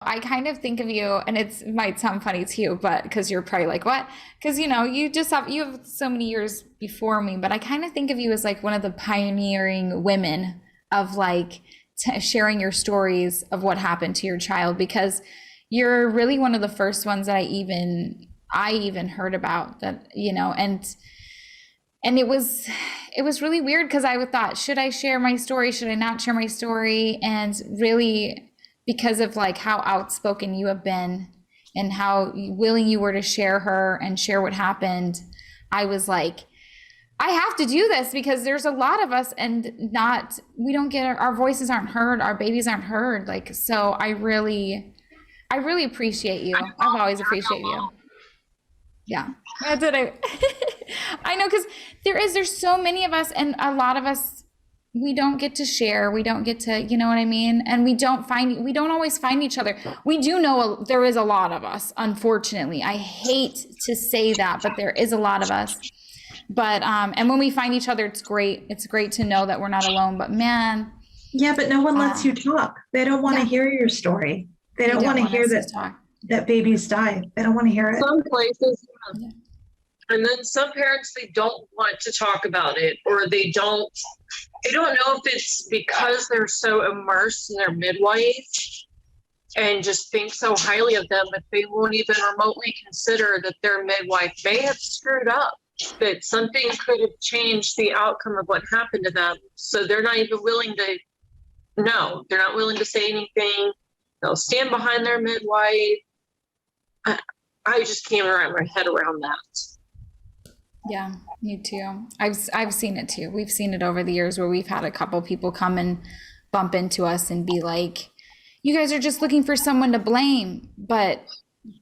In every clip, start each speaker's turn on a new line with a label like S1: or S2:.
S1: I kind of think of you, and it might sound funny to you, but because you're probably like, what? Because you have so many years before me, but I kind of think of you as like one of the pioneering women of like sharing your stories of what happened to your child, because you're really one of the first ones that I even heard about that, and it was really weird because I thought, should I share my story? Should I not share my story? And really, because of like how outspoken you have been and how willing you were to share her and share what happened, I was like, I have to do this because there's a lot of us, and we don't get our voices aren't heard, our babies aren't heard. Like, so I really appreciate you. I've always appreciated you. Yeah, that's what I. I know, because there's so many of us, and a lot of us, we don't get to share. We don't get to, you know what I mean? And we don't always find each other. We do know there is a lot of us, unfortunately. I hate to say that, but there is a lot of us. But and when we find each other, it's great. It's great to know that we're not alone. But man,
S2: Yeah, but no one lets you talk. They don't want to hear your story. They don't want to hear that babies die. They don't want to hear it.
S3: Some places, and then some parents, they don't want to talk about it, or they don't know if it's because they're so immersed in their midwife and just think so highly of them that they won't even remotely consider that their midwife may have screwed up, that something could have changed the outcome of what happened to them. So they're not even willing to know. They're not willing to say anything. They'll stand behind their midwife. I just can't wrap my head around that.
S1: yeah, me too. I've seen it too. We've seen it over the years where we've had a couple people come and bump into us and be like, "You guys are just looking for someone to blame," but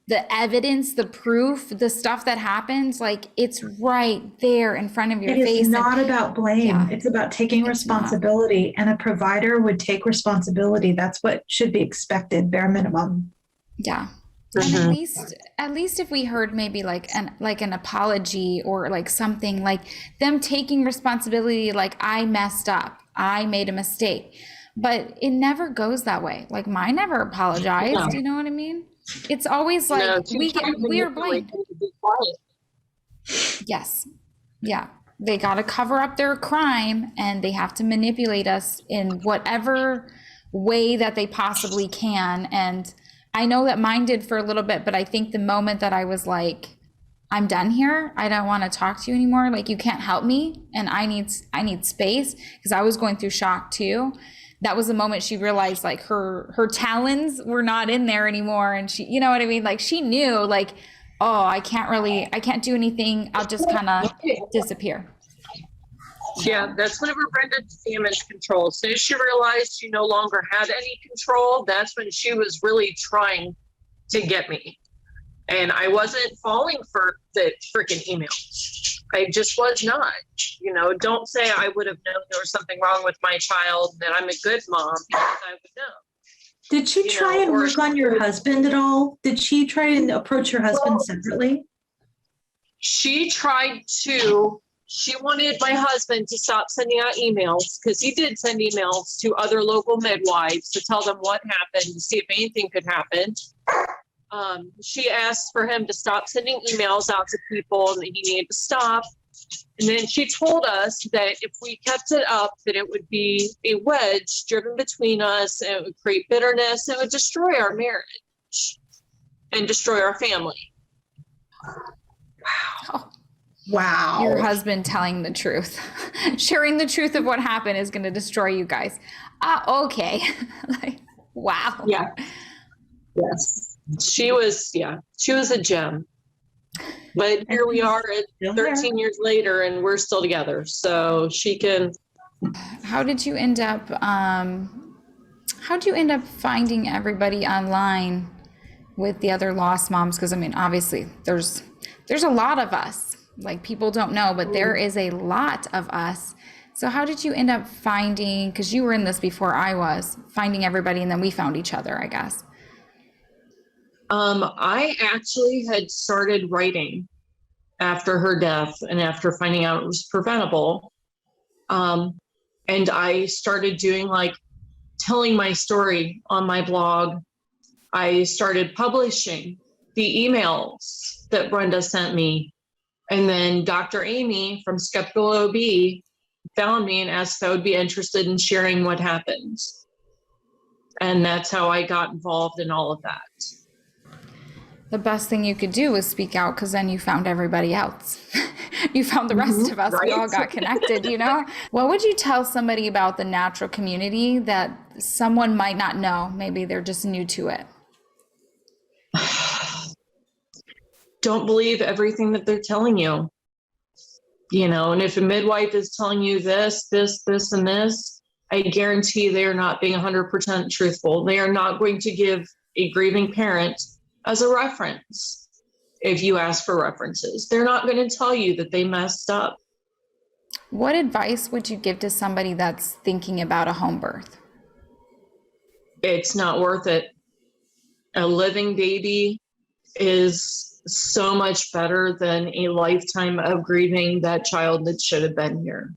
S1: the evidence, the proof, the stuff that happens, like it's right there in front of your face.
S2: It's not about blame. It's about taking responsibility, and a provider would take responsibility. That's what should be expected, bare minimum.
S1: Yeah. And at least if we heard maybe like an apology or like something, like them taking responsibility, like I messed up, I made a mistake. But it never goes that way. Like mine never apologized.
S3: No.
S1: You know what I mean? It's always like we are blamed. Yes. Yeah. They got to cover up their crime, and they have to manipulate us in whatever way that they possibly can. And I know that mine did for a little bit, but I think the moment that I was like, I'm done here, I don't want to talk to you anymore. Like you can't help me, and I need space, because I was going through shock too. That was the moment she realized like her talons were not in there anymore. And she, you know what I mean? Like she knew like, oh, I can't do anything. I'll just kind of disappear.
S3: Yeah, that's whenever Brenda damage control. As soon as she realized she no longer had any control, that's when she was really trying to get me. And I wasn't falling for the freaking email. I just was not. Don't say I would have known there was something wrong with my child, that I'm a good mom, because I would know.
S2: Did she try and work on your husband at all? Did she try and approach your husband separately?
S3: She tried to. She wanted my husband to stop sending out emails, because he did send emails to other local midwives to tell them what happened, to see if anything could happen. She asked for him to stop sending emails out to people, and that he needed to stop. And then she told us that if we kept it up, that it would be a wedge driven between us, and it would create bitterness, and it would destroy our marriage and destroy our family.
S2: Wow.
S1: Your husband telling the truth, sharing the truth of what happened is going to destroy you guys. Okay. Like, wow.
S3: Yeah. Yes. She was a gem. But here we are at 13 years later, and we're still together. So she can.
S1: How did you end up finding everybody online with the other lost moms? Because I mean, obviously there's a lot of us. Like people don't know, but there is a lot of us. So how did you end up finding, because you were in this before I was, finding everybody, and then we found each other, I guess.
S3: I actually had started writing after her death and after finding out it was preventable. And I started doing telling my story on my blog. I started publishing the emails that Brenda sent me. And then Dr. Amy from Skeptical OB found me and asked if I would be interested in sharing what happened. And that's how I got involved in all of that.
S1: The best thing you could do was speak out, because then you found everybody else. You found the rest of us.
S3: Right?
S1: We all got connected, you know? What would you tell somebody about the natural community that someone might not know? Maybe they're just new to it.
S3: Don't believe everything that they're telling you. You know, and if a midwife is telling you this, and this, I guarantee they are not being 100% truthful. They are not going to give a grieving parent as a reference if you ask for references. They're not going to tell you that they messed up.
S1: What advice would you give to somebody that's thinking about a home birth?
S3: It's not worth it. A living baby is so much better than a lifetime of grieving that child that should have been here.